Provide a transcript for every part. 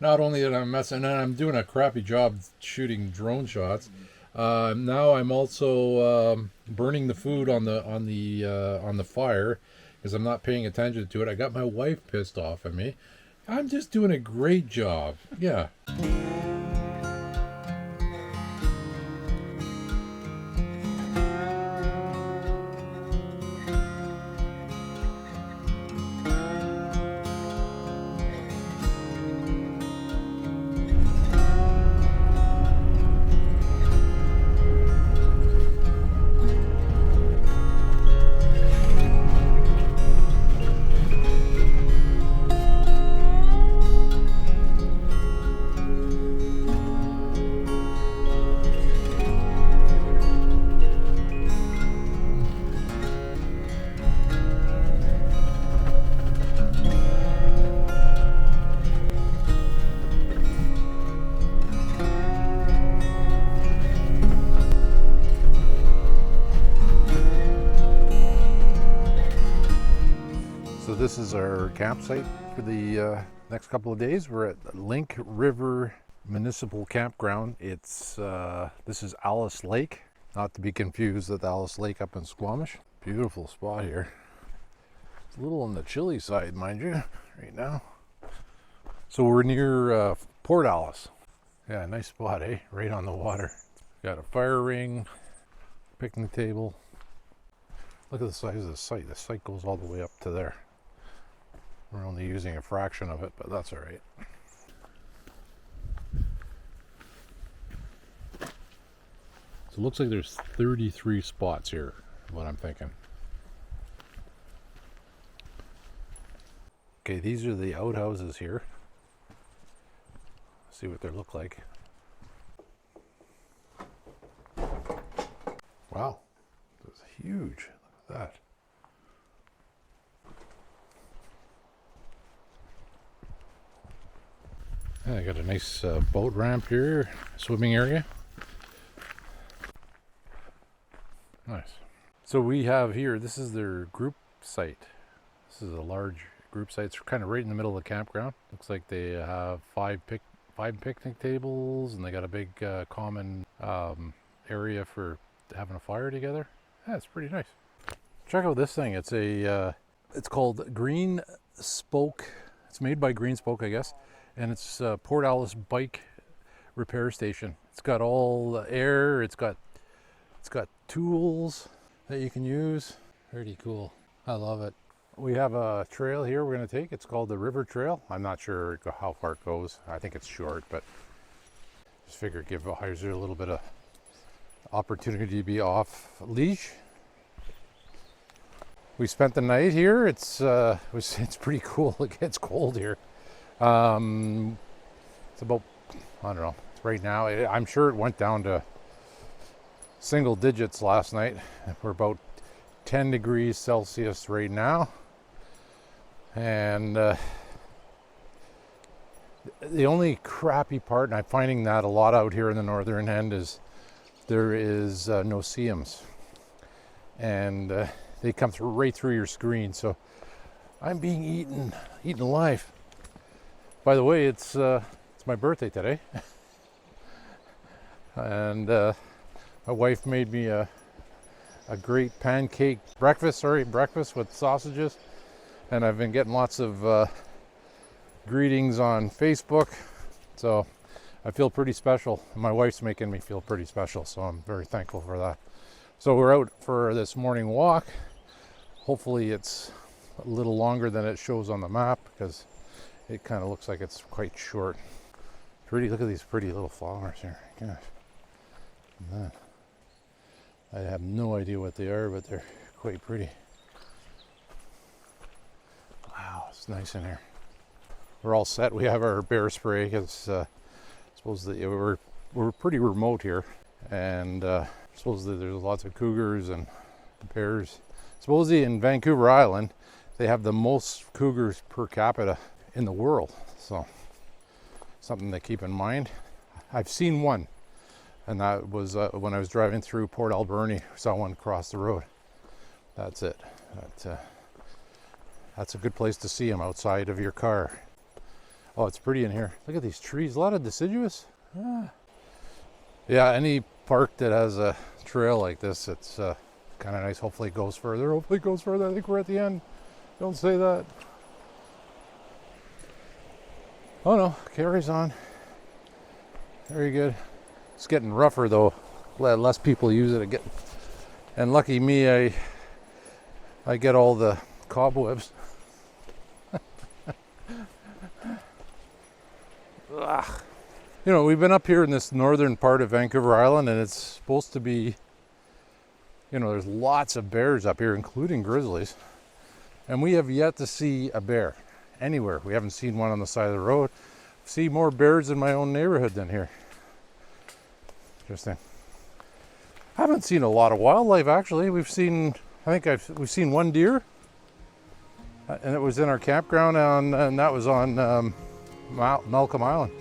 not only that I'm messing, and I'm doing a crappy job shooting drone shots. Now I'm also burning the food on the fire because I'm not paying attention to it. I got my wife pissed off at me. I'm just doing a great job. Yeah. So this is our campsite for the next couple of days. We're at Link River Municipal Campground. It's this is Alice Lake, not to be confused with Alice Lake up in Squamish. Beautiful spot here. It's a little on the chilly side, mind you, right now. So we're near Port Alice. Yeah, nice spot, eh? Right on the water. Got a fire ring, picnic table. Look at the size of the site. The site goes all the way up to there. We're only using a fraction of it, but that's all right. So it looks like there's 33 spots here, what I'm thinking. Okay, these are the outhouses here. See what they look like. Wow, that's huge. Look at that. Yeah, I got a nice boat ramp here, swimming area. Nice. So we have here, this is their group site. This is a large group site. It's kind of right in the middle of the campground. Looks like they have five picnic tables, and they got a big common area for having a fire together. Yeah, it's pretty nice. Check out this thing. It's a it's called Green Spoke. It's made by Green Spoke, I guess. And it's Port Alice Bike Repair Station. It's got all the air. It's got tools that you can use. Pretty cool. I love it. We have a trail here we're going to take. It's called the River Trail. I'm not sure how far it goes. I think it's short, but just figure give a hyzer a little bit of opportunity to be off leash. We spent the night here. It's pretty cool. It gets cold here. It's about, I don't know, right now, I'm sure it went down to single digits last night. We're about 10 degrees Celsius right now. And the only crappy part, and I'm finding that a lot out here in the northern end, is there is no seams. And they come right through your screen. So I'm being eaten alive. By the way, it's my birthday today, and my wife made me a great pancake breakfast with sausages, and I've been getting lots of greetings on Facebook, so I feel pretty special. My wife's making me feel pretty special, so I'm very thankful for that. So we're out for this morning walk. Hopefully it's a little longer than it shows on the map, because it kind of looks like it's quite short. Pretty, look at these pretty little flowers here. Gosh. Man. I have no idea what they are, but they're quite pretty. Wow, it's nice in here. We're all set. We have our bear spray because supposedly we're pretty remote here, and supposedly there's lots of cougars and bears. Supposedly in Vancouver Island, they have the most cougars per capita in the world, so something to keep in mind. I've seen one, and that was when I was driving through Port Alberni. Saw one cross the road. That's it. That's a good place to see them, outside of your car. Oh, it's pretty in here. Look at these trees. A lot of deciduous. Yeah, any park that has a trail like this, it's kind of nice. Hopefully it goes further. Hopefully it goes further. I think we're at the end. Don't say that. Oh no, carries on. Very good. It's getting rougher though. Less people use it again. And lucky me, I get all the cobwebs. Ugh. You know, we've been up here in this northern part of Vancouver Island, and it's supposed to be, you know, there's lots of bears up here, including grizzlies. And we have yet to see a bear anywhere. We haven't seen one on the side of the road. See more bears in my own neighborhood than here. Interesting. I haven't seen a lot of wildlife actually. We've seen, we've seen one deer, and it was in our campground, and that was on Malcolm Island.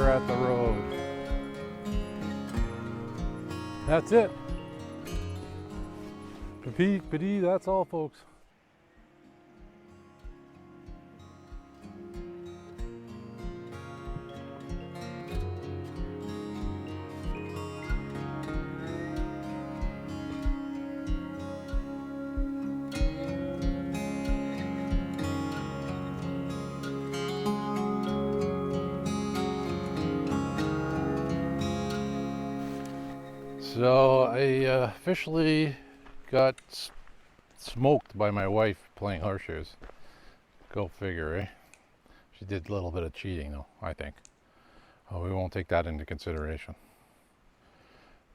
At the road. That's it. Petit, that's all, folks. So I officially got smoked by my wife playing horseshoes. Go figure, eh? She did a little bit of cheating though, I think. Oh, we won't take that into consideration.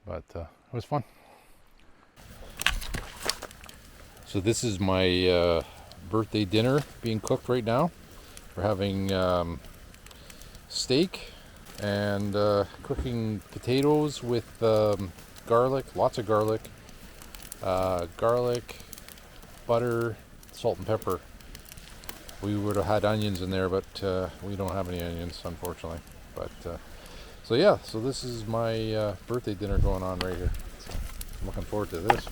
But it was fun. So this is my birthday dinner being cooked right now. We're having steak and cooking potatoes with garlic, lots of garlic, butter, salt and pepper. We would have had onions in there, but we don't have any onions, unfortunately. But so yeah, so this is my birthday dinner going on right here. So I'm looking forward to this.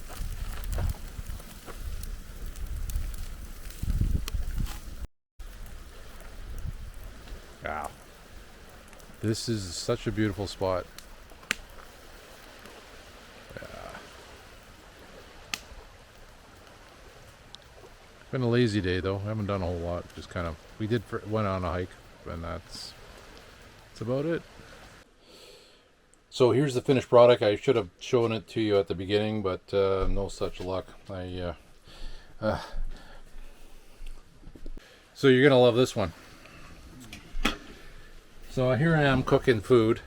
Wow, this is such a beautiful spot. Been a lazy day though. I haven't done a whole lot. Just kind of, went on a hike, and that's about it. So here's the finished product. I should have shown it to you at the beginning, but no such luck. So you're gonna love this one. So here I am cooking food,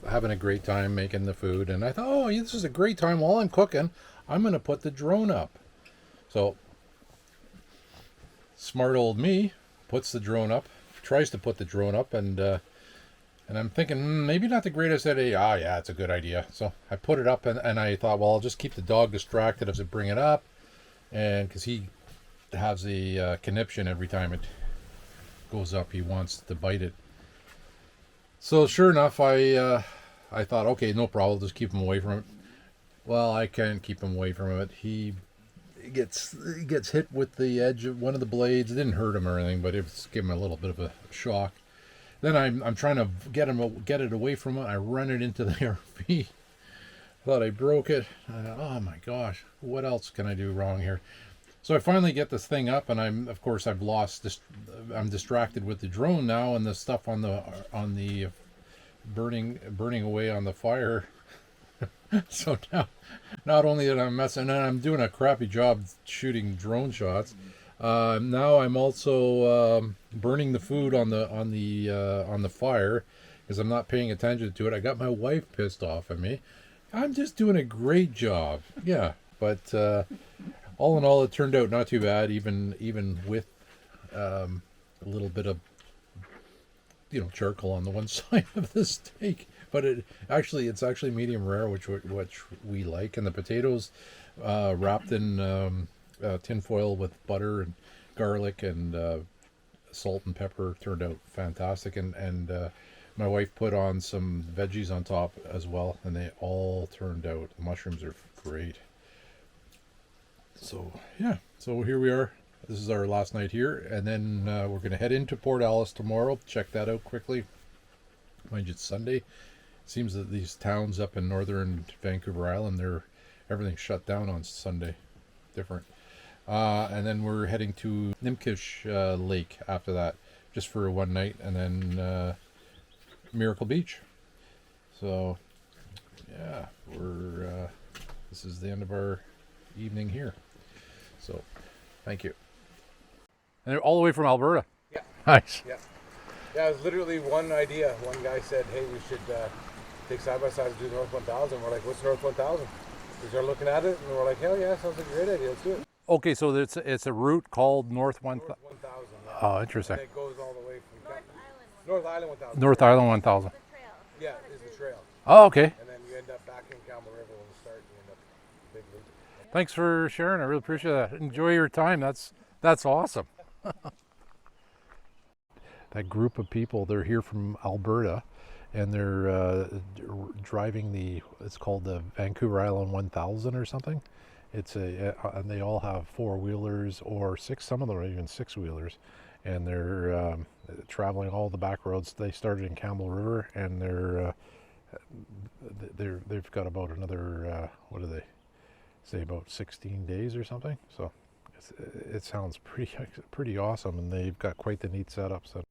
having a great time making the food, and I thought, oh, this is a great time. While I'm cooking, I'm gonna put the drone up. So smart old me puts the drone up, tries to put the drone up, and I'm thinking maybe not the greatest idea. Yeah, it's a good idea. So I put it up, and I thought, well, I'll just keep the dog distracted as I bring it up, and because he has a conniption every time it goes up, he wants to bite it. So sure enough, I thought, okay, no problem, just keep him away from it. Well, I can't keep him away from it. He gets hit with the edge of one of the blades. It didn't hurt him or anything, but it's given him a little bit of a shock. Then I'm trying to get it away from it. I run it into the RV. Thought I broke it. Oh my gosh, what else can I do wrong here? So I finally get this thing up, and I'm distracted with the drone now, and the stuff on the burning away on the fire. So now, not only that I'm messing, and I'm doing a crappy job shooting drone shots. Now I'm also burning the food on the fire because I'm not paying attention to it. I got my wife pissed off at me. I'm just doing a great job, yeah. But all in all, it turned out not too bad, even with a little bit of charcoal on the one side of the steak, but it's actually medium rare, which we like. And the potatoes wrapped in tin foil with butter and garlic and salt and pepper turned out fantastic. And my wife put on some veggies on top as well, and they all turned out. The mushrooms are great. So yeah, so here we are. This is our last night here, and then we're going to head into Port Alice tomorrow. Check that out quickly. Mind you, it's Sunday. It seems that these towns up in Northern Vancouver Island, everything's shut down on Sunday. Different. And then we're heading to Nimkish Lake after that, just for one night, and then Miracle Beach. So yeah, this is the end of our evening here. So thank you. And they're all the way from Alberta. Yeah. Nice. Yeah. Yeah, it was literally one idea. One guy said, hey, we should take side-by-side and do North 1000. We're like, what's North 1000? We started looking at it, and we're like, hell yeah, sounds like a great idea. Let's do it. Okay, so it's a route called North 1000. North 1000, yeah. Oh, interesting. And it goes all the way from North Island 1000. North Island 1000. Yeah, is the trail. Oh, okay. And then you end up back in Campbell River when you start, and you end up big loop. Thanks for sharing. I really appreciate that. Enjoy your time. That's awesome. That group of people, they're here from Alberta, and they're driving it's called the Vancouver Island 1000 or something. And they all have four-wheelers or six, some of them are even six-wheelers, and they're traveling all the back roads. They started in Campbell River, and they've got about another, what do they say, about 16 days or something. So it sounds pretty awesome, and they've got quite the neat setup. So.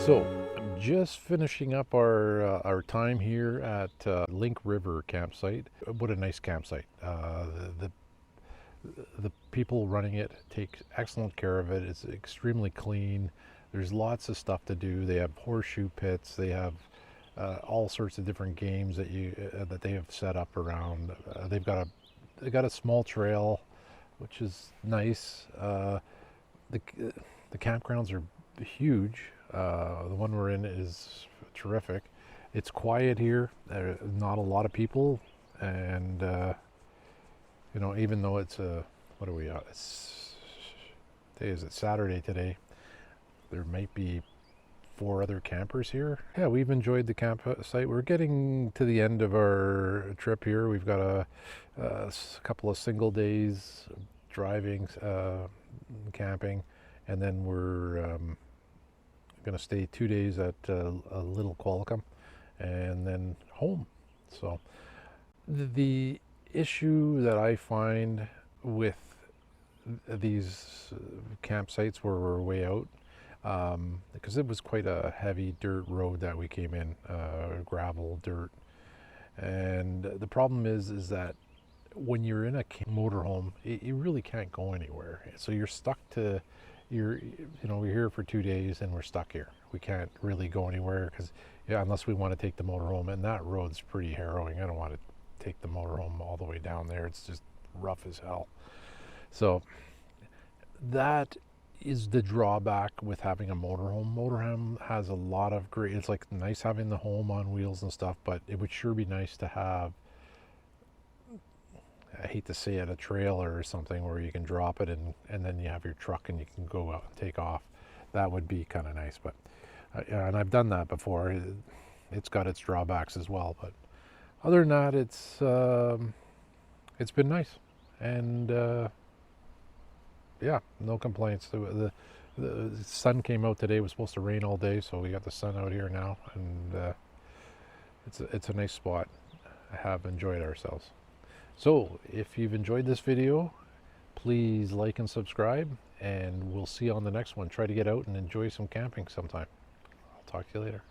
So I'm just finishing up our time here at Link River campsite. What a nice campsite. The people running it take excellent care of it. It's extremely clean. There's lots of stuff to do. They have horseshoe pits. They have all sorts of different games that they have set up around. They got a small trail, which is nice. The campgrounds are huge. The one we're in is terrific. It's quiet here. Not a lot of people, and even though it's what are we at? Is it Saturday today? There might be 4 other campers here. Yeah, we've enjoyed the campsite. We're getting to the end of our trip here. We've got a couple of single days driving, camping, and then we're going to stay 2 days at a little Qualicum and then home. So the issue that I find with these campsites where we're way out, because it was quite a heavy dirt road that we came in, gravel, dirt, and the problem is that when you're in a motorhome, you really can't go anywhere. So you're stuck to we're here for 2 days and we're stuck here. We can't really go anywhere unless we want to take the motorhome, and that road's pretty harrowing. I don't want to take the motorhome all the way down there. It's just rough as hell. So that is the drawback with having a motorhome. Motorhome has a lot of great, it's like nice having the home on wheels and stuff, but it would sure be nice to have, I hate to say it, a trailer or something where you can drop it and then you have your truck and you can go out and take off. that would be kind of nice. But and I've done that before. It's got its drawbacks as well, but other than that, it's been nice, and yeah, no complaints. The sun came out today. It was supposed to rain all day, so we got the sun out here now, and it's a nice spot. I have enjoyed ourselves. So if you've enjoyed this video, please like and subscribe, and we'll see you on the next one. Try to get out and enjoy some camping sometime. I'll talk to you later.